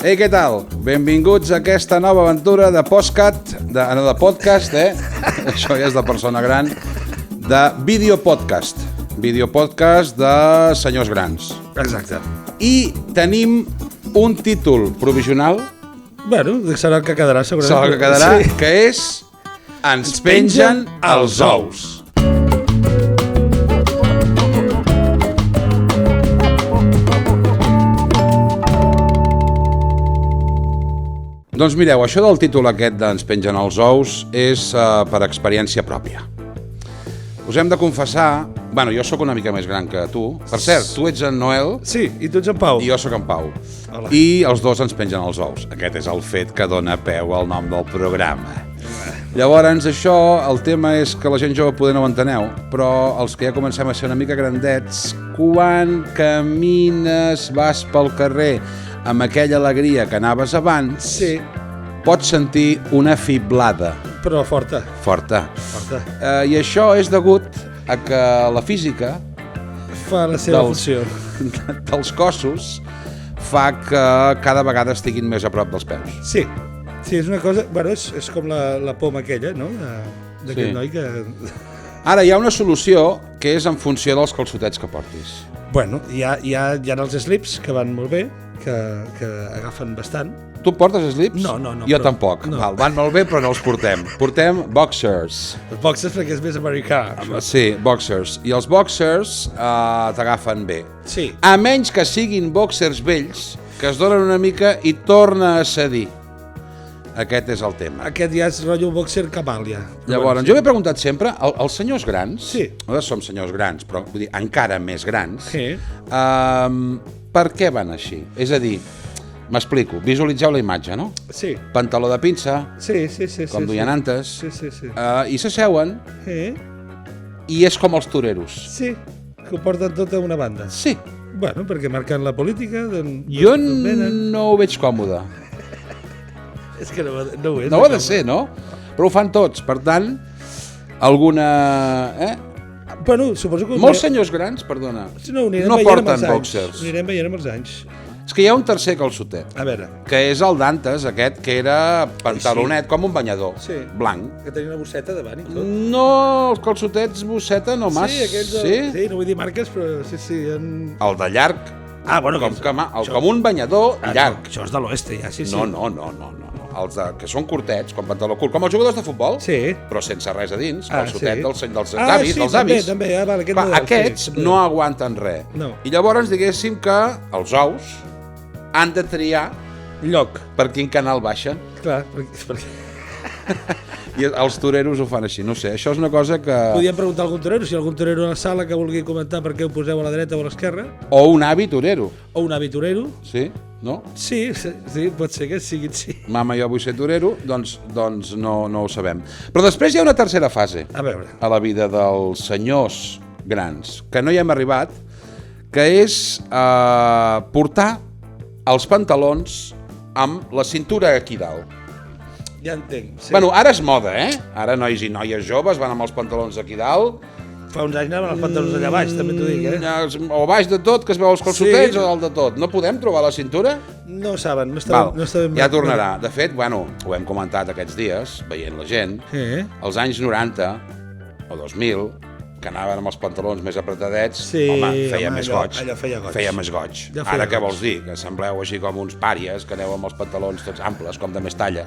Ei, què tal? Benvinguts a aquesta nova aventura de podcast, això ja és de persona gran, de videopodcast. Videopodcast de senyors grans. Exacte. I tenim un títol provisional. Bueno, serà el que quedarà, segurament. Serà el que quedarà, sí. Que és Ens pengen els ous. Doncs mireu, això del títol aquest d'Ens pengen els ous és per experiència pròpia. Us hem de confessar... Bueno, jo sóc una mica més gran que tu. Per cert, tu ets en Noel... Sí, i tu ets en Pau. I jo sóc en Pau. Hola. I els dos ens pengen els ous. Aquest és el fet que dona peu al nom del programa. Llavors, això, el tema és que la gent jove poder no ho enteneu, però els que ja comencem a ser una mica grandets, quan camines, vas pel carrer amb aquella alegria que anaves abans, Sí, pots sentir una fiblada. però forta. Forta. Forta. I això és degut a que la física Fa la seva funció. dels cossos fa que cada vegada estiguin més a prop dels peus. Sí, sí, és una cosa... Bueno, és com la poma aquella, no? D'aquest Sí. noi que... Ara, hi ha una solució que és en funció dels calçotets que portis. Bueno, hi ha els slips que van molt bé, que agafen bastant. Tu portes slips? No, Jo però- tampoc. no. Val, van molt bé, però no els portem. Portem boxers. Els boxers perquè és més americà. Això. Sí, boxers. I els boxers t'agafen bé. Sí, A menys que siguin boxers vells, que es donen una mica i torna a cedir. Aquest és el tema. aquest ja és rotllo boxer camàlia. Llavors, jo m'he preguntat sempre, els senyors grans, Sí. nosaltres som senyors grans, però vull dir, encara més grans, Sí. per què van així? És a dir, m'explico, visualitzeu la imatge, no? Sí, Pantaló de pinça, sí. com duien antes, Sí. i s'asseuen i és com els toreros. Sí, que ho porten tot a una banda. Sí, Bueno, perquè marquen la política... jo no ho veig còmode. És que no ho és. No ho ha de ser, no? Però ho fan tots, per tant, alguna... Bueno, suposo que... Molts senyors grans, perdona, No, no porten boxers. Ho anirem veient amb els anys. És que hi ha un tercer calçotet, A veure, que és el Dantes, aquest, que era pantalonet, com un banyador, Sí. blanc. que tenia una bosseta davant i tot. No, els calçotets bosseta no mas. Sí, aquells... Sí, no vull dir marques, però sí. El de llarg, Bueno, com un banyador llarg. No, això és de l'oeste, ja, sí. No. Els que són curtets, com pantaló curt, com els jugadors de futbol, Sí. però sense res a dins, Ah, calçotet sí. dels avis, sí, dels avis. també, vale, aquest Clar, model, aquests sí, no aguanten res. No. I llavors diguéssim que els ous han de triar Lloc, per quin canal baixen. clar, perquè... I els toreros ho fan així, no sé, això és una cosa que... Podíem preguntar a algun torero, si hi ha algun torero a la sala que vulgui comentar per què ho poseu a la dreta o a l'esquerra, O un avi torero, o un avi torero. sí? No? Sí, pot ser que siguin, sí. Mama, jo vull ser torero, doncs no ho sabem. Però després hi ha una tercera fase A veure, a la vida dels senyors grans, que no hi hem arribat, que és portar els pantalons amb la cintura aquí dalt. ja entenc. Sí. Bueno, ara és moda, Ara nois i noies joves van amb els pantalons aquí dalt, Fa uns anys anaven els pantalons allà baix, també t'ho dic, o baix de tot, que es veu els calçotets, Sí. o dalt de tot. No podem trobar la cintura? No ho saben, no està ben... Ja tornarà. De fet, ho hem comentat aquests dies, veient la gent, als anys 90 o 2000, que anaven amb els pantalons més apretadets, Sí, feia home, més allò- goig. allò feia goig. Feia més goig. Ja feia Ara què goig. vols dir? Que sembleu així com uns pàries, que aneu amb els pantalons tots amples, com de més talles.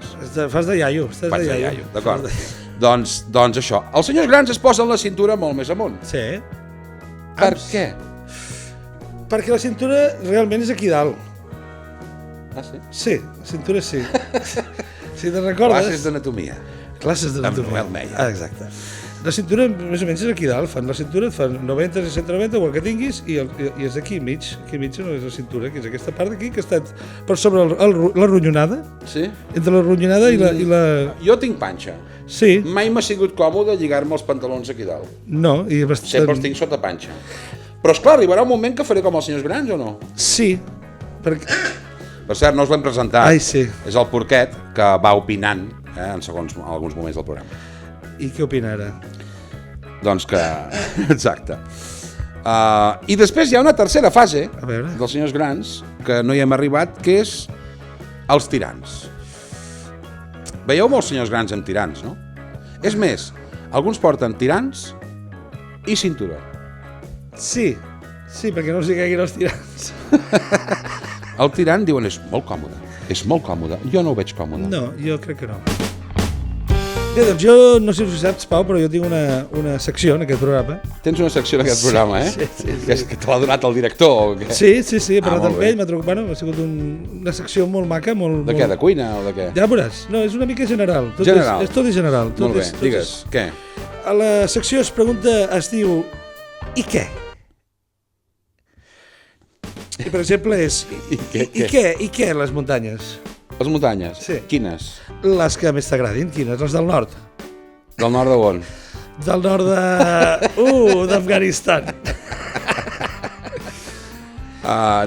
Fas de iaio, estàs Faig de de iaio. iaio, d'acord. Doncs això. Els senyors grans es posen la cintura molt més amunt. Sí. Per què? Perquè la cintura realment és aquí dalt. Ah, sí? Sí, la cintura sí. Si te'n recordes... Classes d'anatomia. Classes d'anatomia. Amb Noel Meia. Exacte. La cintura més o menys és aquí dalt, fan la cintura, fan 90 i 190, o el que tinguis, i és aquí mig no és la cintura, que és aquesta part d'aquí, que ha estat per sobre la ronyonada, Sí? entre la ronyonada i la... Jo tinc panxa. Sí, Mai m'ha sigut còmode lligar-me els pantalons aquí dalt. no, i bastant... Sempre els tinc sota panxa. Però, esclar, arribarà un moment que faré com els senyors grans, o no? Sí, perquè... Per cert, no us l'hem presentat. Ai, sí. És el Porquet, que va opinant en alguns moments del programa. I què opina ara? Doncs que... Exacte. I després hi ha una tercera fase A veure. dels senyors grans, que no hi hem arribat, que és els tirants. Veieu molts senyors grans amb tirants, no? És més, alguns porten tirants i cinturó. Sí, perquè no els hi caiguin els tirants. El tirant, diuen, és molt còmode. És molt còmode. Jo no ho veig còmode. No, jo crec que no. Bé, doncs jo no sé si ho saps, Pau, però jo tinc una secció en aquest programa. Tens una secció en aquest programa, eh? Sí. Que te l'ha donat el director o què? Sí, he parlat molt amb bé. ell, m'ha trucat, bueno, ha sigut una secció molt maca, molt... De què, de cuina o de què? Ja veuràs, no, és una mica general. General. És tot general. Molt bé, digues, què? A la secció es diu, i què? I per exemple és, i què les muntanyes? Les muntanyes? Sí. Quines? Les que més t'agradin, quines? Les del nord? Del nord de on? Del nord d'Afganistan.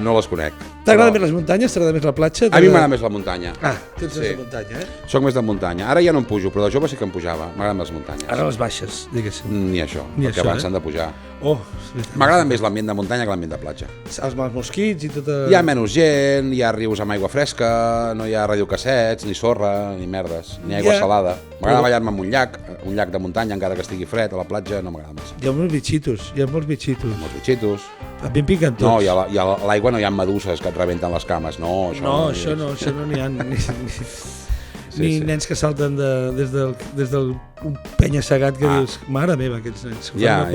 No les conec. T'agraden més les muntanyes? T'agrada més la platja? A mi m'agrada més la muntanya. Tu ets més de muntanya, Soc més de muntanya. Ara ja no em pujo, però de jove sí que em pujava. M'agraden les muntanyes. Ara les baixes, diguéssim. Ni això, Ni perquè això, abans s'han de pujar. Oh, M'agrada més l'ambient de muntanya que l'ambient de platja. els mosquits i tot... Hi ha menys gent, hi ha rius amb aigua fresca, no hi ha radiocassets, ni sorra, ni merdes, ni aigua salada. M'agrada ballar-me en un llac de muntanya, encara que estigui fred, a la platja no m'agrada massa. Hi ha molts bitxitos. Molts bitxitos. A mi em piquen tots. No, i a l'aigua no hi ha meduses que et rebenten les cames, no. Això no n'hi ha. Ni nens que salten des del penya-segat que dius, mare meva, aquests nens. Ja.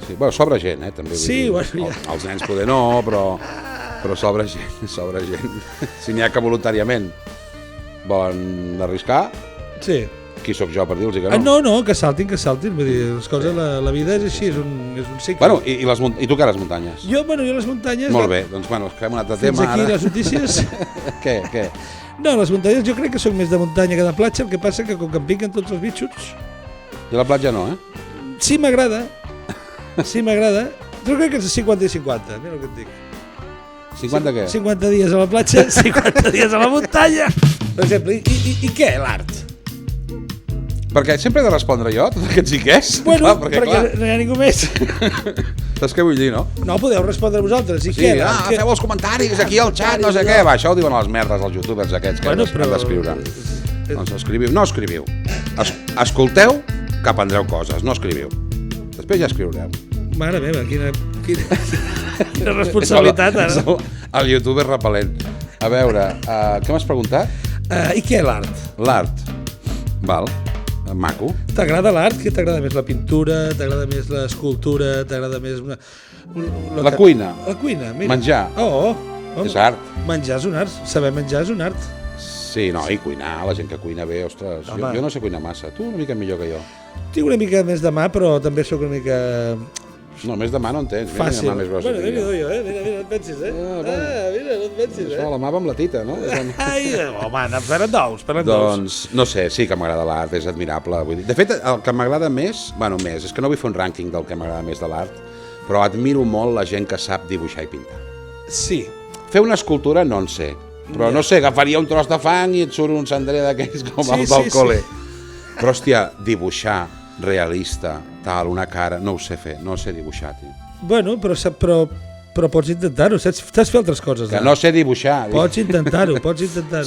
Sí. Bueno, sobra gent, també. Sí, bueno, ja. Els nens poder no, però sobra gent. Si n'hi ha que voluntàriament volen arriscar, sí. Qui sóc jo per dir-los que no? No, que saltin. Vull dir, les coses, la vida és així, és un cicle. Bueno, i tu què, les muntanyes? Jo les muntanyes... Molt bé, doncs fem un altre tema ara. Fins aquí les notícies. Què? No, les muntanyes jo crec que soc més de muntanya que de platja, el que passa que com que em piquen tots els bitxos... I la platja no, Sí, m'agrada. Jo crec que és 50 i 50, mira el que et dic. 50 què? 50 dies a la platja, 50 dies a la muntanya. Per exemple, i què, l'art? Perquè sempre he de respondre jo, tot aquests i quès? Bueno, perquè no hi ha ningú més. Saps què vull dir, no? No, podeu respondre vosaltres. I què? Feu els comentaris aquí al xat, no sé què. Va, això ho diuen a les merdes, els youtubers aquests que han d'escriure. Doncs escriviu, no escriviu. Escolteu que aprendreu coses, no escriviu. Després ja escriureu. Mare meva, quina responsabilitat, ara. El youtuber repel·lent. A veure, què m'has preguntat? I què, l'art? L'art. Val. Maco. T'agrada l'art? Què t'agrada més? La pintura? T'agrada més l'escultura? T'agrada més... La cuina. La cuina, mira. Menjar. És art. Menjar és un art. Saber menjar és un art. Sí, no, i cuinar, la gent que cuina bé, ostres. Jo no sé cuinar massa. Tu una mica millor que jo. Tinc una mica més de mà, però també sóc una mica... No, més de mà no en tens. Fàcil. Bueno, déu-n'hi-do jo, Mira, no et pensis, mira, no et pensis, Això, la mà va amb la tita, no? Ai, home, peren tous. Doncs, no sé, sí que m'agrada l'art, és admirable. Vull dir. De fet, el que m'agrada més, és que no vull fer un rànquing del que m'agrada més de l'art, però admiro molt la gent que sap dibuixar i pintar. Sí. Fer una escultura no en sé, però no sé, agafaria un tros de fang i et surt un cendrer d'aquells com el del col·le. Però, hòstia, dibuixar realista, tal, una cara, no ho sé fer, no sé dibuixar, tio. Bueno, però pots intentar-ho, saps fer altres coses. Que no sé dibuixar. Pots intentar-ho.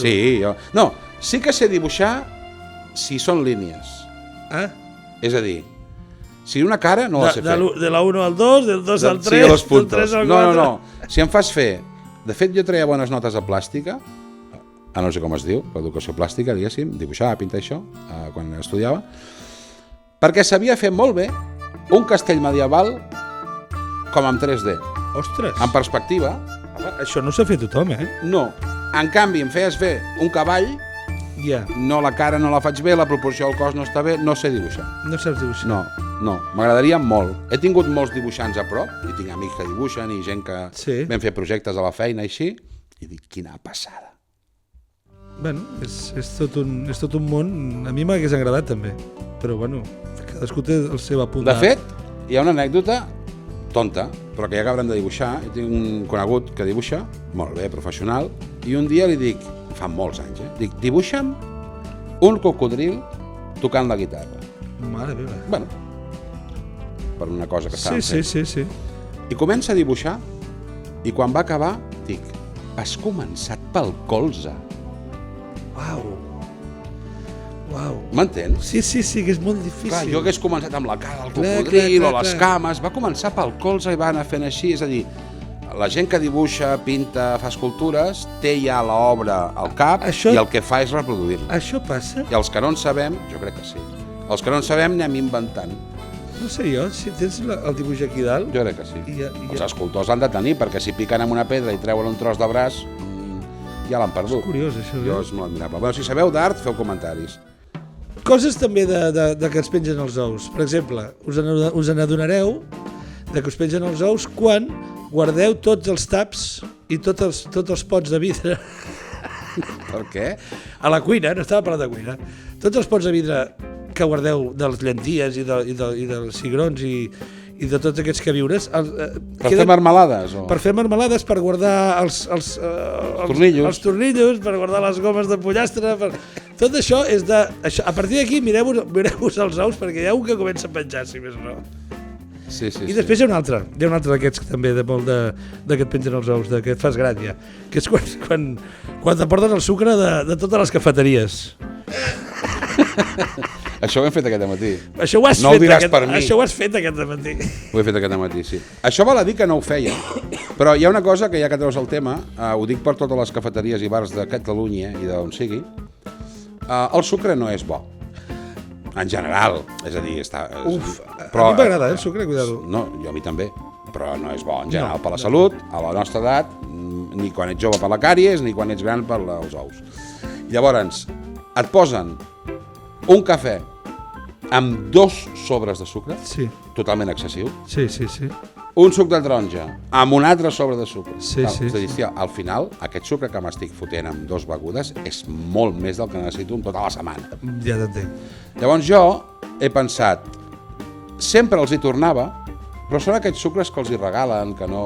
Sí, jo... No, sí que sé dibuixar si són línies. És a dir, si una cara no la sé fer. De la 1 al 2, del 2 al 3, del 3 al 4... No. Si em fas fer... De fet, jo treia bones notes a plàstica, no sé com es diu, l'educació plàstica, diguéssim, dibuixar, pintar això, quan estudiava, perquè sabia fer molt bé un castell medieval com en 3D. Ostres! En perspectiva. Això no s'ha fet tothom, No. En canvi, em feies fer un cavall, no, la cara no la faig bé, la proporció del cos no està bé, no sé dibuixar. No saps dibuixar? No. M'agradaria molt. He tingut molts dibuixants a prop, i tinc amics que dibuixen, i gent que vam fer projectes a la feina, així, i dic, quina passada. Bueno, és tot un món. A mi m'hagués agradat, també. Però, bueno, cadascú té el seu apunt. De fet, hi ha una anècdota tonta, però que ja acabarem de dibuixar. Jo tinc un conegut que dibuixa, molt bé, professional, i un dia li dic, fa molts anys, dic, dibuixa'm un cocodril tocant la guitarra. Mare meva. Bueno, per una cosa que estàvem fent. Sí. I comença a dibuixar, i quan va acabar, dic, has començat pel colze. Uau. M'entens? Sí, que és molt difícil. Clar, jo hagués començat amb la cara del cocodril o les cames, va començar pel colze i va anar fent així, és a dir, la gent que dibuixa, pinta, fa escultures, té ja l'obra al cap i el que fa és reproduir-la. Això passa? I els que no en sabem, jo crec que sí, els que no en sabem anem inventant. No sé jo, si tens el dibuix aquí dalt... Jo crec que sí. Els escultors han de tenir, perquè si piquen amb una pedra i treuen un tros de braç, ja l'han perdut. És curiós, això. Jo és molt admirable. Bueno, si sabeu d'art, feu comentaris. Coses també de que es pengen els ous. Per exemple, us n'adonareu de que us pengen els ous quan guardeu tots els taps i tots els pots de vidre. Per què? A la cuina, no estava parlant de cuina. Tots els pots de vidre que guardeu de les llenties i dels cigrons i de tots aquests queviures... Per fer marmelades? Per fer marmelades, per guardar els tornillos, per guardar les gomes de pollastre... Tot això és de... A partir d'aquí mireu-vos els ous perquè hi ha un que comença a penjar, si més no. Sí. I després hi ha un altre d'aquests també, de que et pengen els ous, que et fas gràcia, que és quan t'aporten el sucre de totes les cafeteries. Això ho hem fet aquest matí. Això ho has no fet ho diràs per mi. Això ho has fet aquest matí. Ho he fet aquest matí, sí. Això val a dir que no ho feia, però hi ha una cosa que ja que treus el tema, ho dic per totes les cafeteries i bars de Catalunya i d'on sigui, el sucre no és bo. En general, és a dir, està... Però, a mi m'agrada, el sucre, cuidado. No, jo a mi també, però no és bo en general per la salut, a la nostra edat, ni quan ets jove per la càries, ni quan ets gran per els ous. Llavors, et posen un cafè amb 2 sobres de sucre, totalment excessiu. Sí. Un suc de taronja amb un altre sobre de sucre. Sí. És a dir, hòstia, al final, aquest sucre que m'estic fotent amb 2 begudes és molt més del que necessito en tota la setmana. Ja t'entenc. Llavors jo he pensat, sempre els hi tornava, però són aquests sucres que els hi regalen, que no...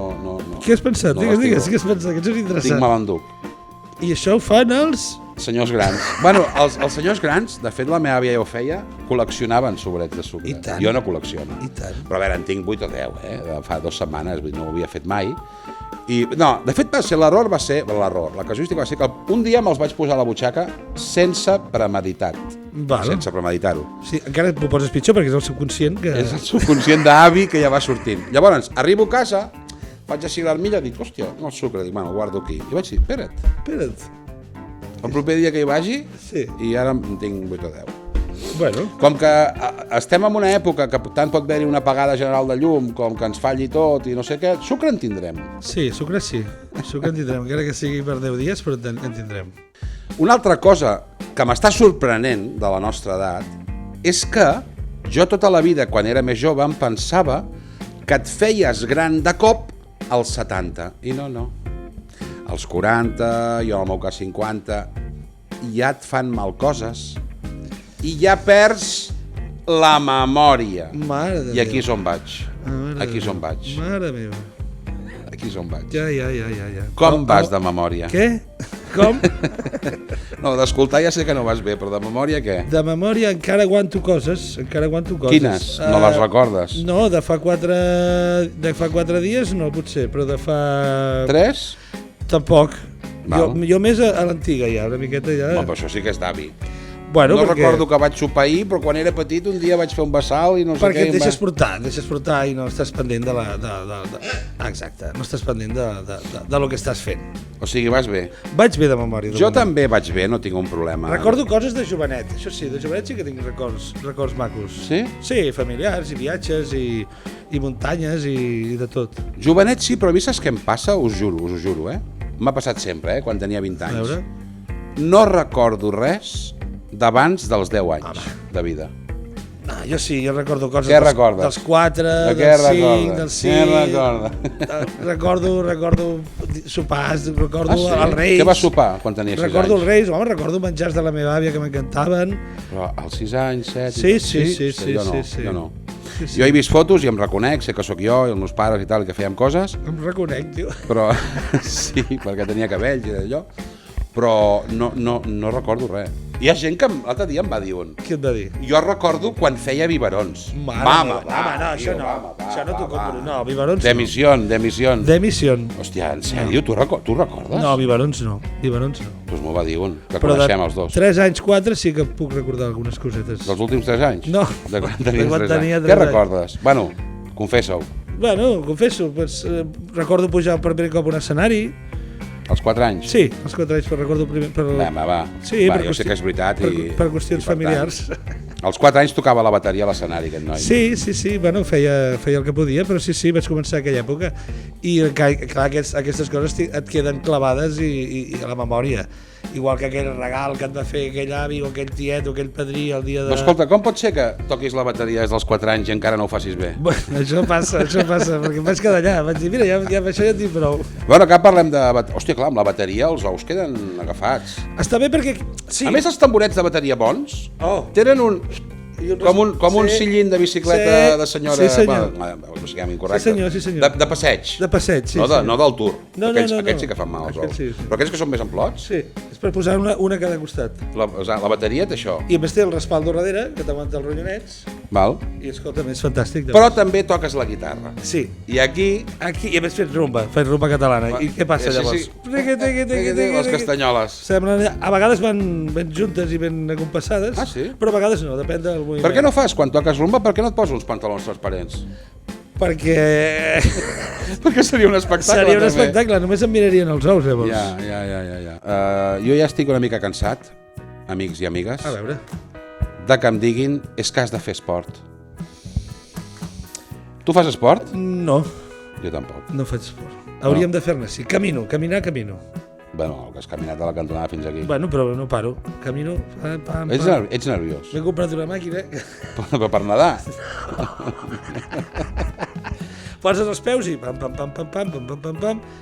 Què has pensat? Digues, què has pensat? Que ets interessant. Dic, me l'enduc. I això ho fan els... Senyors grans. Bueno, els senyors grans, de fet la meva àvia ja ho feia, col·leccionaven sobrets de sucre. I tant. Jo no col·lecciono. I tant. Però a veure, en tinc 8 o 10, de fa 2 setmanes, no ho havia fet mai. I no, de fet l'error va ser, la casuística va ser que un dia me'ls vaig posar a la butxaca sense premeditat. Sense premeditar-ho. Sí, encara t'ho poses pitjor perquè és el subconscient que... És el subconscient d'avi que ja va sortint. Llavors, arribo a casa, faig així l'armilla, dic, hòstia, no el sucre, dic, bueno, el guardo aquí. I vaig dir, espera't. El proper dia que hi vagi, i ara en tinc 8 o 10. Bueno. Com que estem en una època que tant pot haver-hi una apagada general de llum, com que ens falli tot i no sé què, sucre en tindrem. Sí, sucre sí. Sucre en tindrem, encara que sigui per 10 dies, però en tindrem. Una altra cosa que m'està sorprenent de la nostra edat és que jo tota la vida, quan era més jove, em pensava que et feies gran de cop als 70. I no. Als 40, jo en el meu cas 50, ja et fan mal coses i ja perds la memòria. Mare de Déu. I aquí és on vaig. Aquí és on vaig. Mare meva. Aquí és on vaig. Ja. Com vas de memòria? Què? Com? No, d'escoltar ja sé que no vas bé, però de memòria què? De memòria encara aguanto coses. Quines? No les recordes? No, de fa 4 dies no, potser, però de fa... 3? Tampoc. Jo més a l'antiga ja, una miqueta ja... No, però això sí que és d'avi. Bueno, no recordo que vaig sopar ahir, però quan era petit un dia vaig fer un vessal i no sé què... Perquè et deixes portar i no estàs pendent de la... Exacte, no estàs pendent de lo que estàs fent. O sigui, vas bé. Vaig bé de memòria. Jo també vaig bé, no tinc un problema. Recordo coses de jovenet, això sí, de jovenet sí que tinc records macos. Sí? Sí, familiars i viatges i muntanyes i de tot. Jovenet sí, però a mi saps què em passa? Us ho juro, M'ha passat sempre, quan tenia 20 anys. A veure? No recordo res d'abans dels 10 anys de vida. No, jo sí, jo recordo coses dels 4, dels 5, dels 6. Recordo sopars, recordo els Reis. Què vas sopar quan tenies 6 anys? Recordo els Reis, recordo menjars de la meva àvia que m'encantaven. Però als 6 anys, 7... Sí. Jo no. Jo he vist fotos i em reconec, sé que sóc jo i els meus pares i tal, que fèiem coses. Em reconec, tio. Però sí, perquè tenia cabells i d'allò. Però no recordo res. Hi ha gent que l'altre dia em va dir un. Què et va dir? Jo recordo quan feia biberons. Mama, no, això no. Això no t'ho compro. No, biberons no. D'emissió. D'emissió. Hòstia, en sèrio? Tu recordes? No, biberons no. Tu mesos, m'ho va dir un, que coneixem els dos. 3 anys, 4, sí que puc recordar algunes cosetes. Dels últims 3 anys? No. De quan tenies 3 tenia anys. 3 Què recordes? Bueno, confessa-ho. Bueno, confesso, pues, recordo pujar per primer cop a un escenari. Als 4 anys? Sí, als 4 anys, però recordo primer... Va. Sí, jo sé que és veritat. per qüestions familiars. Als 4 anys tocava la bateria a l'escenari, aquest noi. Sí, bueno, feia el que podia, però sí, vaig començar a aquella època. I clar, aquestes coses et queden clavades i a la memòria. Igual que aquell regal que et va fer aquell avi o aquell tiet o aquell padrí el dia de... Però escolta, com pot ser que toquis la bateria des dels 4 anys i encara no ho facis bé? Bueno, això passa, perquè em vaig quedar allà, vaig dir, mira, ja això ja en tinc prou. Bueno, que parlem de... Hòstia, clar, amb la bateria els ous queden agafats. Està bé perquè... Sí. A més, els tamborets de bateria bons tenen un... Com un sillín de bicicleta de senyora... Sí, senyor. No sé què, incorrecte. Sí, senyor. De passeig. De passeig, sí. No del tour. No. Aquells sí que fan mal als ous. Sí. Però aquells que són més amplots? Sí, és per posar una a cada costat. La bateria té això. I a més té el respaldo darrere, que t'aguanta els ronyonets. Val. I escolta, és fantàstic. Però també toques la guitarra. Sí. I aquí... I a més faig rumba catalana. I què passa llavors? Les castanyoles. A vegades van ben juntes i ben acompassades, però a vegades no, depèn del moviment. Per què no fas, quan toques rumba, per què no et poses uns pantalons transparents? Perquè seria un espectacle. Seria un espectacle, només em mirarien els ous, llavors. Ja. Jo ja estic una mica cansat, amics i amigues, a veure, de que em diguin és que has de fer esport. Tu fas esport? No. Jo tampoc. No faig esport. Hauríem de fer-ne, sí. Caminar. Bueno, que has caminat de la cantonada fins aquí. Bueno, però no paro. Camino... Ets nerviós. M'he comprat una màquina... Però per nedar. Poses els peus i pam,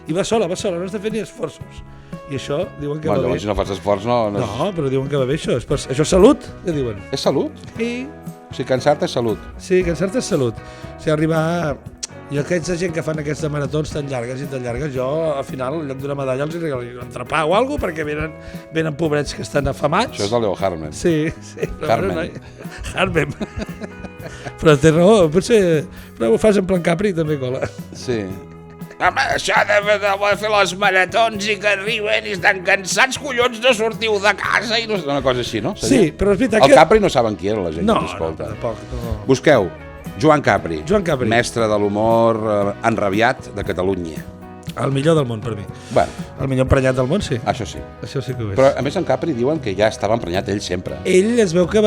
i va sola, no has de fer ni esforços. I això diuen que va bé. Si no fas esforç no... No, però diuen que va bé això. Això és salut, que diuen. És salut? Sí. O sigui, cansar-te és salut. Sí, cansar-te és salut. O sigui, arribar... I aquesta gent que fan aquestes maratons tan llargues, jo al final, en lloc d'una medalla, els regalo un entrepà o alguna cosa, perquè venen pobrets que estan afamats. Això és el Leo Harmen. Sí. Harmen. Harmen. Però té raó, potser... Però ho fas en plan Capri i també cola. Sí. Home, això de fer les maratons i que arriben i estan cansats, collons, no sortiu de casa i no... Una cosa així, no? Sí, però és veritat que... El Capri no saben qui era la gent que t'escolta. No, tampoc. No. Busqueu Joan Capri, mestre de l'humor enrabiat de Catalunya. El millor del món, per mi. Bueno. El millor emprenyat del món, sí. Això sí. Això sí que ho és. Però, a més, en Capri diuen que ja estava emprenyat ell sempre. Ell es veu que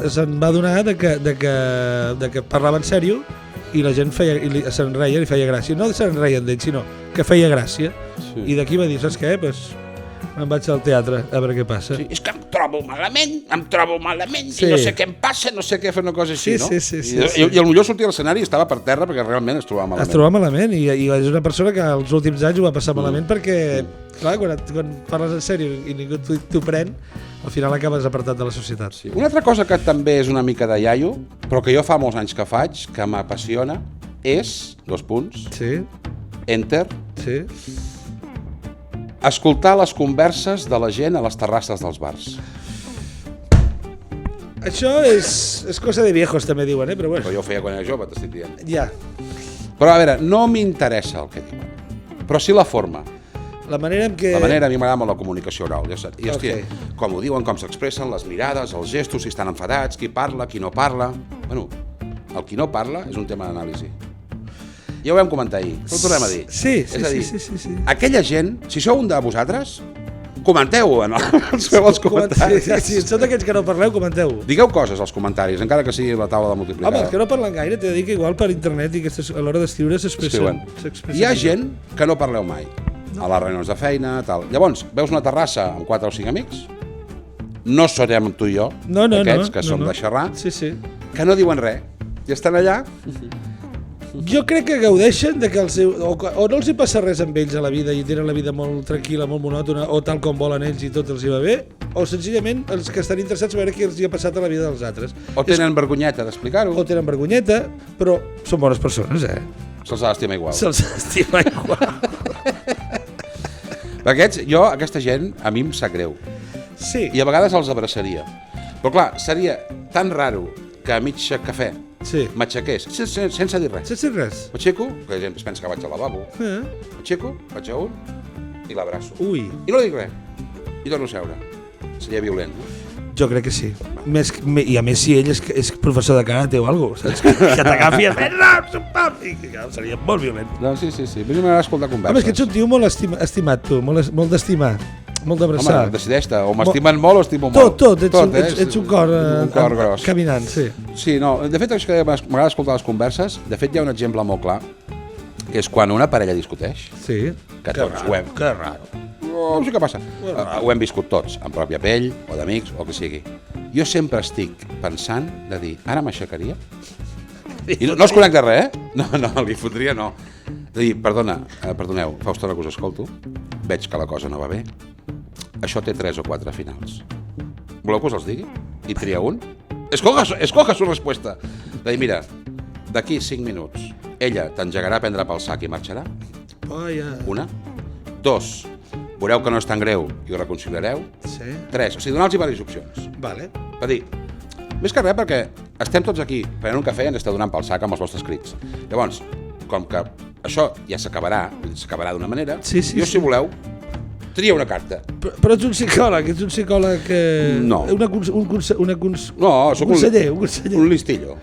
se'n va adonar de que parlava en sèrio i la gent se'n reia i feia gràcia. No se'n reien d'ell, sinó que feia gràcia. Sí. I d'aquí va dir, saps què? Me'n vaig al teatre a veure què passa. Sí, és que em trobo malament, sí. I no sé què em passa, no sé què fer una cosa així, no? Sí. I potser sortia a l'escenari i estava per terra perquè realment es trobava malament. Es trobava malament i és una persona que els últims anys ho va passar malament perquè, clar, quan parles en sèrio i ningú t'ho pren, al final acabes apartat de la societat. Sí. Una altra cosa que també és una mica de iaio, però que jo fa molts anys que faig, que m'apassiona, és, Sí. Enter. Sí. Escoltar les converses de la gent a les terrasses dels bars. Això és cosa de viejos, també diuen, però bueno. Però jo ho feia quan era jove, t'estic dient. Ja. Però a veure, no m'interessa el que diuen, però sí la forma. La manera en què... La manera, a mi m'agrada molt la comunicació oral. I hòstia, com ho diuen, com s'expressen, les mirades, els gestos, si estan enfadats, qui parla, qui no parla... Bueno, el qui no parla és un tema d'anàlisi. Ja ho vam comentar ahir, però ho tornem a dir. Sí. Aquella gent, si sou un de vosaltres, comenteu-ho en els comentaris. Sí, sou d'aquests que no parleu, comenteu-ho. Digueu coses als comentaris, encara que sigui la taula de multiplicar. Home, els que no parlen gaire, t'he de dir que igual per internet i a l'hora d'escriure s'expressen. Hi ha gent que no parleu mai, a les reunions de feina, tal. Llavors, veus una terrassa amb 4 o 5 amics, no serem tu i jo, aquests que som de xerrar, que no diuen res, i estan allà... Jo crec que gaudeixen de que o no els hi passa res amb ells a la vida i tenen la vida molt tranquil·la, molt monòtona, o tal com volen ells i tot els hi va bé, o senzillament els que estan interessats a veure què els hi ha passat a la vida dels altres. O tenen vergonyeta d'explicar-ho. O tenen vergonyeta, però són bones persones, Se'ls ha d'estimar igual. Se'ls estima igual. Aquesta gent, a mi em sap greu. Sí. I a vegades els abraçaria. Però clar, seria tan raro que a mig cafè m'aixequés, sense dir res. Sense dir res. M'aixeco, que la gent es pensa que vaig al lavabo. M'aixeco, vaig a un i l'abraço. Ui. I no li dic res. i torno a seure. Seria violent, no? Jo crec que sí. I a més si ell és professor de karate o alguna cosa, saps? Que t'agafi a fer seria molt violent. No, sí. A mi m'agrada escoltar converses. Home, és que ets un tio molt estimat, tu, molt d'estimar, molt d'abraçar. Home, decideix-te, o m'estimen molt o estimo molt. Tot, ets un cor gros. caminant, sí. Sí, no, de fet, és que m'agrada escoltar les converses. De fet, hi ha un exemple molt clar, que és quan una parella discuteix, Sí. que tots ho hem... Que raro. No sé què passa. Ho hem viscut tots, en pròpia pell, o d'amics, o el que sigui. Jo sempre estic pensant de dir, ara m'aixecaria? I no es connecta res, No, li fotria no. De dir, perdoneu, fa estona que us escolto, veig que la cosa no va bé, això té 3 o 4 finals. Voleu que us els digui? I tria un? Escoja su respuesta. De dir, mira, d'aquí 5 minuts, ella t'engegarà a prendre pel sac i marxarà? Una. 2. Veureu que no és tan greu i ho reconciliareu? Sí. 3. O sigui, donar-los diverses opcions. Vale. Per dir, més que res perquè estem tots aquí prenent un cafè i ens esteu donant pel sac amb els vostres crits. Llavors, com que això ja s'acabarà d'una manera, Sí, si voleu, tria una carta. Però ets un psicòleg No. un conseller. Un listillo.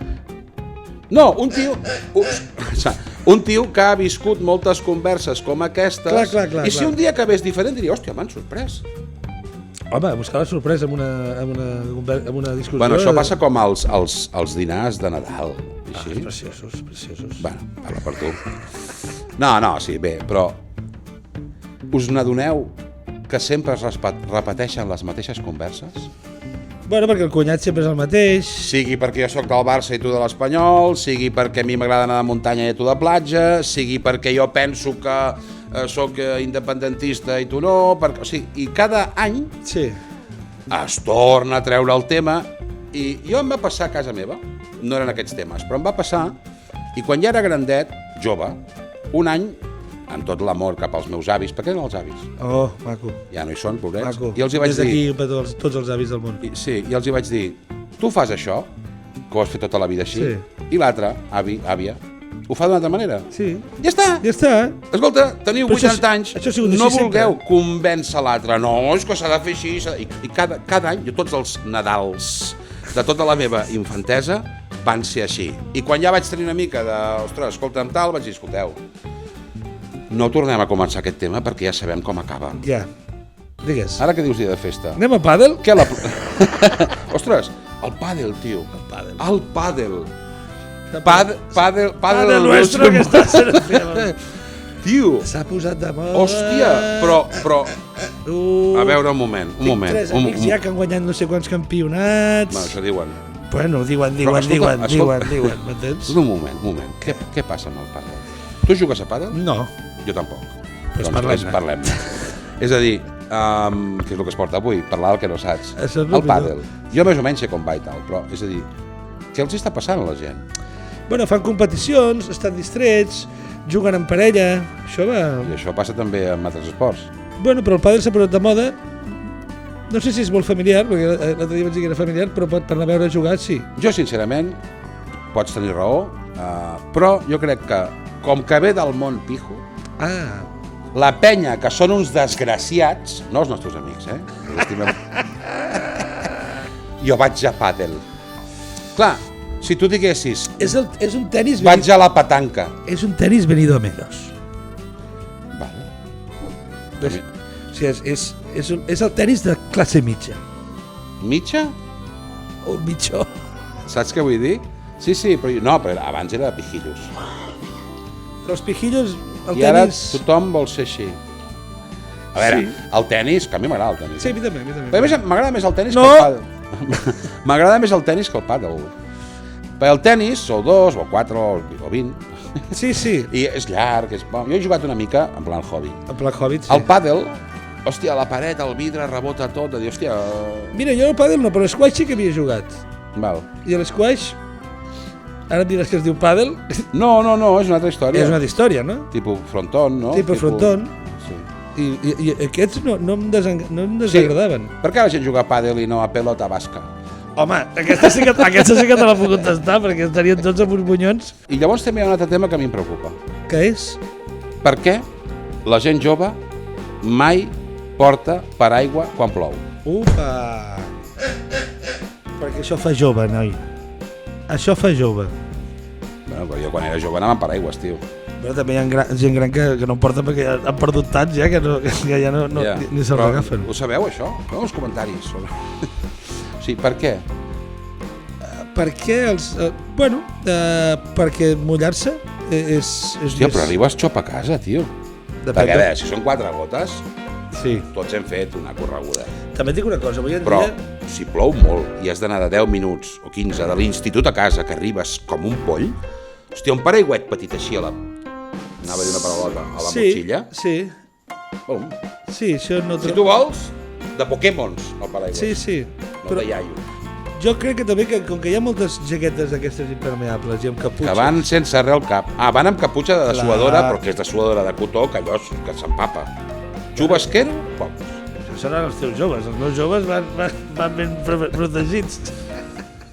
No, un tio que ha viscut moltes converses com aquestes, Clar, i si un dia acabés diferent diria, hòstia, m'han sorprès. Home, buscar la sorpresa amb una discussió... Bueno, això passa com als dinars de Nadal. Així. Preciosos. Bueno, parla per tu. No, sí, bé, però us n'adoneu que sempre es repeteixen les mateixes converses? Bueno, perquè el cunyat sempre és el mateix. Sigui perquè jo sóc del Barça i tu de l'Espanyol, sigui perquè a mi m'agrada anar de muntanya i tu de platja, sigui perquè jo penso que sóc independentista i tu no, o sigui, i cada any es torna a treure el tema, i jo em va passar a casa meva, no eren aquests temes, però em va passar, i quan ja era grandet, jove, un any, amb tot l'amor cap als meus avis, perquè eren els avis. Oh, maco. Ja no hi són, pobrets. Maco. I els hi vaig dir... Des d'aquí, tots els avis del món. Sí, i els hi vaig dir, tu fas això, que ho has fet tota la vida així, i l'altre, àvia, ho fa d'una altra manera. Sí. Ja està. Escolta, teniu 80 anys, no vulgueu convèncer l'altre. No, és que s'ha de fer així. I cada any, jo tots els Nadals de tota la meva infantesa van ser així. I quan ja vaig tenir una mica de, ostres, escolta'm tal, vaig dir, escolteu, no tornem a començar aquest tema perquè ja sabem com acaba. Ja, digues. Ara què dius dia de festa? Anem a pàdel? Ostres, el pàdel, tio. El pàdel. Pàdel nuestro que està sent Tio. S'ha posat de moda. Hòstia, però... A veure, un moment. Tinc 3 amics ja que han guanyat no sé quants campionats. Bueno, això diuen. Bueno, diuen, m'entens? Un moment. Què passa amb el pàdel? Tu jugues a pàdel? No. Jo tampoc. Doncs parlem. És a dir, què és el que es porta avui? Parlar del que no saps. El pàdel. Jo més o menys sé com va i tal, però, és a dir, què els està passant a la gent? Bueno, fan competicions, estan distrets, juguen en parella, això va... I això passa també amb altres esports. Bueno, però el pàdel s'ha posat de moda, no sé si és molt familiar, perquè l'altre dia vaig dir que era familiar, però per anar a veure jugar, sí. Jo, sincerament, pots tenir raó, però jo crec que, com que ve del món pijo, la penya, que són uns desgraciats, no els nostres amics, jo vaig a pàdel. Clar, si tu diguessis... És un tenis... Vaig a la petanca. És un tenis venido a menos. Vale. O sigui, és el tenis de classe mitja. Mitja? O mitjó. Saps què vull dir? Sí, però abans era de pijillos. Però els pijillos, el tenis... I ara tothom vol ser així. A veure, el tenis, que a mi m'agrada el tenis. Sí, a mi també. M'agrada més el tenis que el pàdel. M'agrada més el tenis que el pàdel. Perquè el tenis, o 2, o 4, o 20. Sí. I és llarg, és bon. Jo he jugat una mica en plan hobby. En plan hobby, sí. El pàdel, hòstia, la paret, el vidre, rebota tot, de dir, hòstia... Mira, jo el pàdel no, però l'esquaix sí que havia jugat. Val. I l'esquaix... Ara em diràs que es diu pàdel. No, és una altra història. És una altra història, no? Tipus frontón, no? Tipus frontón. Sí. I aquests no em desagradaven. Sí. Per què la gent juga a pàdel i no a pelota basca? Home, aquesta sí que te la puc contestar, perquè estarien tots amb uns bunyons. I llavors també hi ha un altre tema que a mi em preocupa. Què és? Per què la gent jove mai porta paraigua quan plou. Upa! Perquè això fa jove, noi. Això fa jove. Bueno, però jo quan era jove anava amb paraigües, tio. Però també hi ha gent gran que no en porta perquè han perdut tants ja que ja no ni se'ls agafen. Ho sabeu, això? No, els comentaris. Sí, per què? Perquè perquè mullar-se és Hòstia, però arribes xop a casa, tio. Perquè, a veure, si són 4 gotes, sí. Tots hem fet una correguda. També et dic una cosa, avui en Però, dia... si plou molt i has d'anar de 10 minuts o 15 de l'institut a casa, que arribes com un poll, hòstia, un paraigüet petit així a la... Anava a dir una paraulota, a la motxilla. Sí, Bum. sí, això no... Si tu vols, de Pokémons, el paraigüet. Sí. No de iaio. Jo crec que també, que com que hi ha moltes jaquetes d'aquestes impermeables i amb caputxa... Que van sense arrel al cap. Ah, van amb caputxa de Clar. suadora, però que és de suadora de cotó, que allò que s'empapa. Xubasquero, pocs. Això seran els teus joves, els meus joves van ben protegits.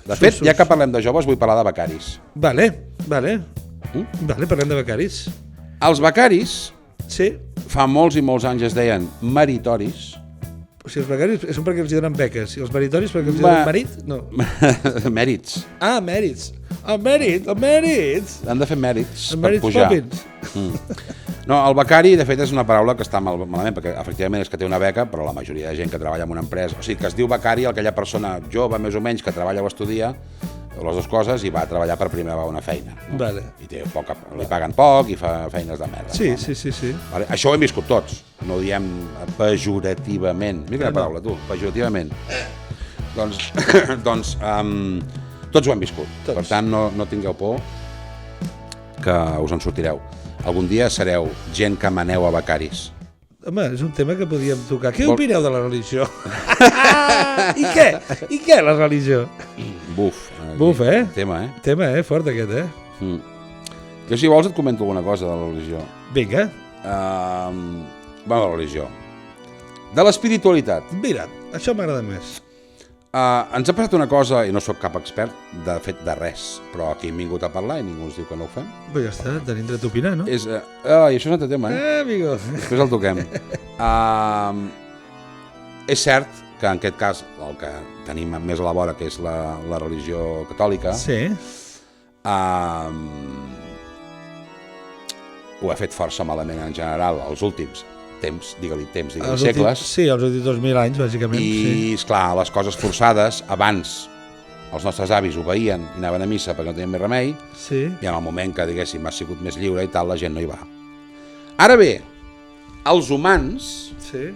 De fet, ja que parlem de joves, vull parlar de becaris. Vale, parlem de becaris. Els becaris, Sí, fa molts i molts anys es deien meritoris. o sigui, els becaris són perquè els donen beques, i els meritoris perquè els donen marit? No. Mèrits. Ah, mèrits. El mèrits. Han de fer mèrits Els per mèrits pujar. Poppins. No, el becari, de fet, és una paraula que està malament, perquè efectivament és que té una beca, però la majoria de gent que treballa en una empresa... O sigui, que es diu becari aquella persona jove, més o menys, que treballa o estudia, les dues coses, i va a treballar per primera vegada una feina. No? Vale. I té li paguen poc i fa feines de merda. Sí, no? sí. Vale? Això ho hem viscut tots, no ho diem pejorativament. Mira quina paraula, tu, pejorativament. Doncs tots ho hem viscut. Tots. Per tant, no tingueu por, que us en sortireu. Algun dia sereu gent que maneu a becaris. Home, és un tema que podíem tocar. Què opineu de la religió? I què, la religió? Buf, Tema, eh? Tema, fort aquest, Jo, si vols, et comento alguna cosa de la religió. Vinga. De la religió. De l'espiritualitat. Mira, això m'agrada més. Ens ha passat una cosa, i no sóc cap expert, de fet de res, però aquí hem vingut a parlar i ningú ens diu que no ho fem. Però ja està, tenim dret a opinar, no? I això és un altre tema, Amigo. Després el toquem. És cert que en aquest cas, el que tenim més a la vora, que és la religió catòlica, Sí. ho ha fet força malament en general, els últims digue-li segles. Sí, els últims 2.000 anys, bàsicament. I, esclar, les coses forçades, abans els nostres avis obeïen i anaven a missa perquè no tenien més remei, Sí. i en el moment que, diguéssim, ha sigut més lliure i tal, la gent no hi va. Ara bé, els humans, Sí.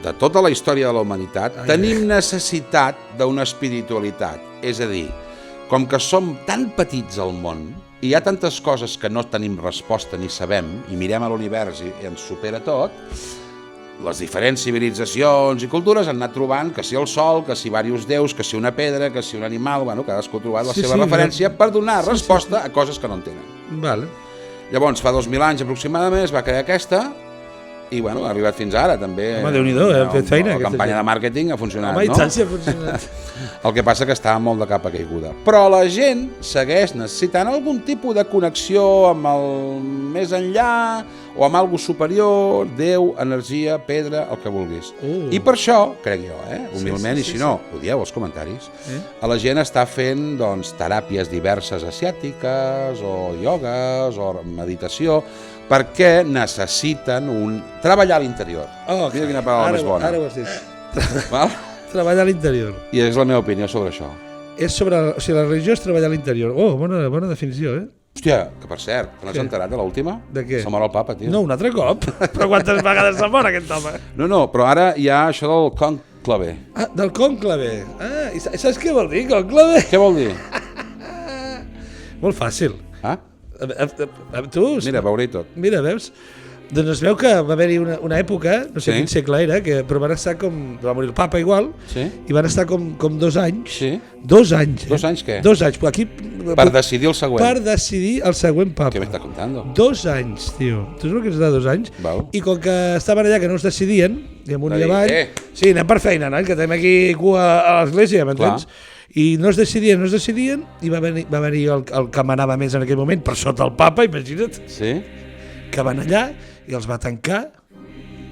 de tota la història de la humanitat, tenim necessitat d'una espiritualitat. És a dir, com que som tan petits al món, i hi ha tantes coses que no tenim resposta ni sabem, i mirem a l'univers i ens supera tot, les diferents civilitzacions i cultures han anat trobant que si el sol, que si diversos déus, que si una pedra, que si un animal, bueno, cadascú ha trobat la seva referència per donar resposta a coses que no en tenen. Vale. Llavors, fa 2.000 anys aproximadament es va crear aquesta, i bueno, ha arribat fins ara també. Home, Déu-n'hi-do, hem fet feina. La campanya de màrqueting ha funcionat, Home, i no? tant si ha funcionat. El que passa que està molt de capa caiguda. Però la gent segueix necessitant algun tipus de connexió amb el més enllà o amb algú superior, Déu, energia, pedra, el que vulguis. I per això, crec jo, humilment, i si no, ho dieu als comentaris, la gent està fent doncs, teràpies diverses asiàtiques o iogues o meditació perquè necessiten treballar a l'interior. Mira quina paraula més bona. Ara ho has dit. Val? Treballar a l'interior. I és la meva opinió sobre això. És sobre... O sigui, la religió és treballar a l'interior. Oh, bona definició, Hòstia, que per cert, te n'has enterat de l'última? De què? Se mor el papa, tio. No, un altre cop? Però quantes vegades se mor aquest home? No, però ara hi ha això del conclave. Ah, del cònclave. Ah, i saps què vol dir, cònclave? Què vol dir? Molt fàcil. Ah? Tu? Mira, veuré tot. Mira, veus? Doncs es veu que va haver-hi una època, no sé quin segle era, però van estar com... Va morir el papa igual, i van estar com 2 anys. Sí? 2 anys. 2 anys què? 2 anys. Aquí, per decidir el següent. Per decidir el següent papa. Què m'està contant? 2 anys, tio. Tu saps que és de 2 anys? Val. I com que estaven allà que no es decidien, i amunt i avall... Sí, anem per feina, no? Que tenim aquí cua a l'església, m'entens? I no es decidien, i va venir el que manava més en aquell moment, per sota el papa, imagina't. Sí? Que van allà i els va tancar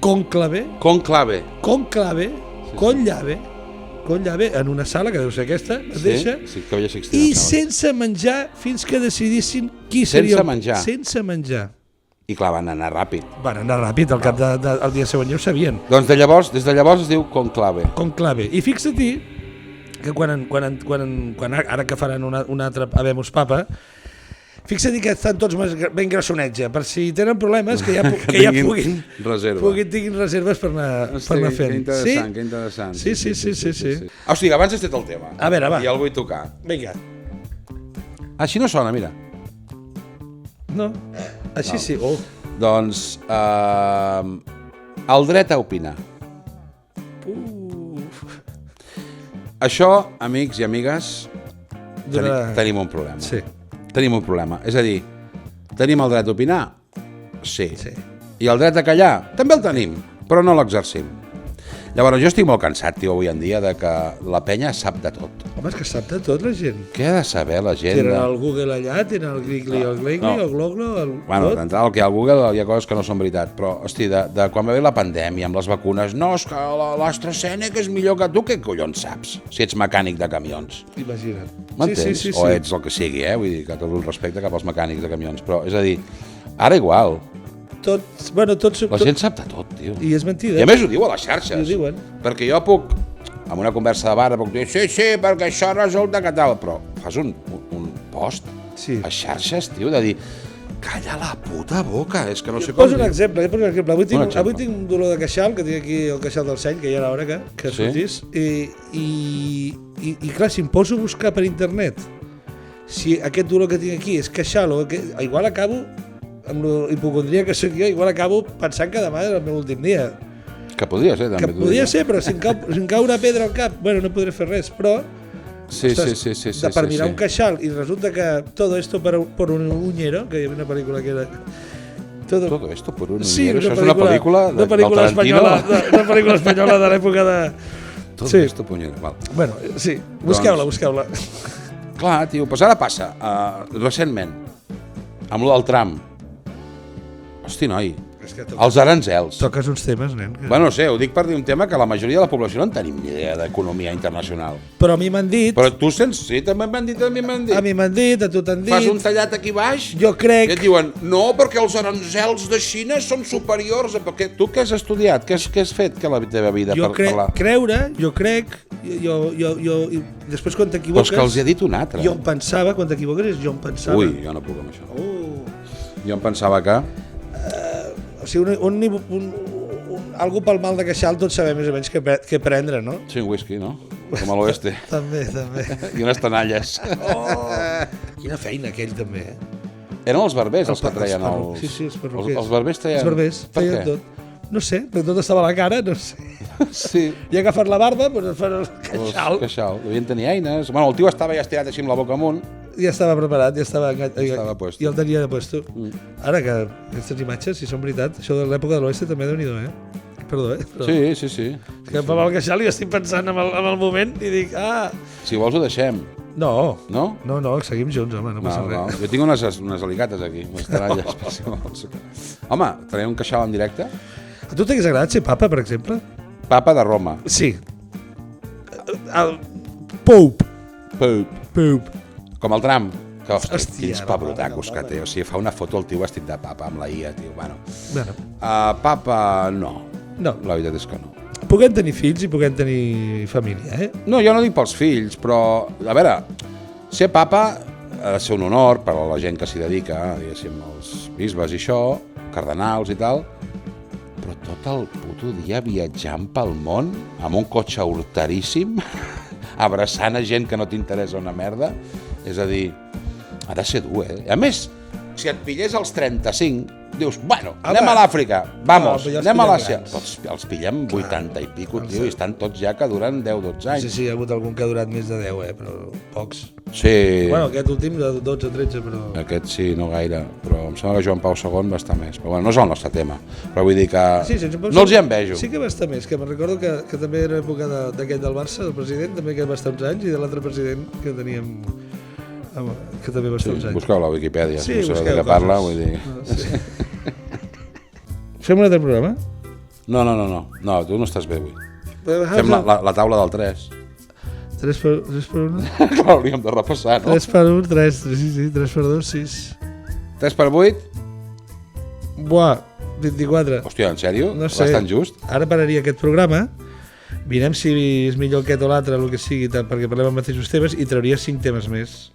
conclave, conclave, en una sala, que deu ser aquesta mateixa, sí, que havia Sixtina, i sense menjar fins que decidissin qui seria... Sense menjar. I clar, van anar ràpid. Van anar ràpid, al cap del dia següent ja ho sabien. Doncs des de llavors es diu conclave. Conclave. I fixa't que ara que faran un altre Habemus Papa, fixa't que estan tots ben grassonetge, per si tenen problemes que ja puguin tinguin reserves per anar fent. Que interessant. Sí. Hosti, abans has tret el tema. A veure, va. I el vull tocar. Vinga. Així no sona, mira. No, així sí. Oh. Doncs el dret a opinar. Això, amics i amigues, tenim un problema. Sí. Tenim un problema. És a dir, tenim el dret a opinar? Sí. I el dret a callar? També el tenim, però no l'exercim. Llavors, jo estic molt cansat, tio, avui en dia, de que la penya sap de tot. Home, és que sap de tot, la gent. Què ha de saber la gent? Tenen el Google allà, tenen el Gligli, el Gloglo, el... Bueno, d'entrada, el que hi ha al Google hi ha coses que no són veritat, però, hosti, de quan va haver la pandèmia amb les vacunes, no, és que l'AstraZeneca és millor que tu, què collons saps? Si ets mecànic de camions. Imagina't. M'entens? O ets el que sigui, vull dir, que tot el respecte cap als mecànics de camions, però, és a dir, ara igual. La gent sap de tot, tio. I és mentida. I a més ho diu a les xarxes. Ho diuen. Perquè jo puc, amb una conversa de bar, puc dir, sí, perquè això resulta que tal, però fas un post a xarxes, tio, de dir, calla la puta boca, és que no sé com... Poso un exemple. Avui tinc un dolor de queixal, que tinc aquí el queixal del seny, que ja era hora que sortís, i clar, si em poso a buscar per internet si aquest dolor que tinc aquí és queixal o igual acabo amb l'hipocondria que soc jo, igual acabo pensant que demà és el meu últim dia. Que podria ser, també. Que podria ser, però si em cau una pedra al cap, bueno, no podré fer res, però... Sí. Per mirar un queixal, i resulta que todo esto por un uñero, que hi havia una pel·lícula que era... Todo esto por un uñero, sí, això és una pel·lícula del Tarantino? Una pel·lícula espanyola de l'època de... Todo esto por un uñero, val. Bueno, sí, busqueu-la. Clar, tio, doncs ara passa, recentment, amb lo del Trump. Hosti, noi, els aranzels. Toques uns temes, nen. Bueno, no sé, ho dic per dir un tema que la majoria de la població no en tenim ni idea d'economia internacional. Però a mi m'han dit... Però tu sents, sí, també m'han dit, A mi m'han dit, a tu t'han dit... Fas un tallat aquí baix... Jo crec... I et diuen, no, perquè els aranzels de Xina són superiors... Perquè tu què has estudiat? Què has fet que la teva vida per parlar? Jo crec... Després quan t'equivoques... Però és que els he dit un altre. Jo em pensava, quan t'equivoques, Ui, jo no puc amb això. Jo em pensava que... O sigui, algú pel mal de queixal tots sabem més o menys què prendre, no? Sí, un whisky, no? Com a l'oeste. També. I unes tenalles. Quina feina aquell també, Eren els barbers els que treien els... Sí, els perruquers. Els barbers treien... Els barbers treien tot. No sé, perquè tot estava a la cara, no sé. Sí. I ha agafat la barba, doncs fan el queixal. Devien tenir eines. Bueno, el tio estava ja estirat així amb la boca amunt. Ja estava preparat, ja estava puesto. I el tenia puesto. Ara que aquestes imatges, si són veritat, això de l'època de l'oeste també déu-n'hi-do, Perdó, Però... Sí. Que amb el queixal i estic pensant en el moment i dic, Si vols ho deixem. No, seguim junts, home, no passa res. Jo tinc unes alicates aquí, unes taralles. Home, traiem un queixal en directe? A tu t'hagués agradat ser papa, per exemple? Papa de Roma. Sí. El Pope. Com el Trump. Que, hosti, quins pabrotacos que té. O sigui, fa una foto el tio vestit de papa amb la IA, tio. Bueno. Papa, no. La veritat és que no. Puguem tenir fills i puguem tenir família, No, jo no dic pels fills, però, a veure, ser papa ha de ser un honor per a la gent que s'hi dedica, diguéssim, els bisbes i això, cardenals i tal, però tot el puto dia viatjant pel món amb un cotxe horteríssim, abraçant a gent que no t'interessa una merda, és a dir, ha de ser dur, A més, si et pillés als 35, dius, bueno, anem a l'Àfrica, vamos, anem a l'Àsia. Els pillem 80 i pico, tio, i estan tots ja que duren 10-12 anys. Sí, hi ha hagut algun que ha durat més de 10, però pocs. Sí. Bueno, aquest últim de 12-13, però... Aquest sí, no gaire, però em sembla que Joan Pau II va estar més. Però bueno, no és el nostre tema, però vull dir que no els hi envejo. Sí que va estar més, que me'n recordo que també era l'època d'aquell del Barça, del president, també que va estar uns anys, i de l'altre president que teníem... que també va estar uns anys. Busqueu a la Wikipedia, si no sabeu de què parla, vull dir... Fem un altre programa? No, tu no estàs bé avui. Fem la taula del 3. 3 per 1? Clar, hauríem de repassar, no? 3 per 1, 3, sí, 3 per 2, 6. 3 per 8? Buah, 24. Hòstia, en sèrio? No sé. Bastant just? Ara pararia aquest programa, mirem si és millor aquest o l'altre, el que sigui, perquè parlem amb mateixos temes, i trauria 5 temes més.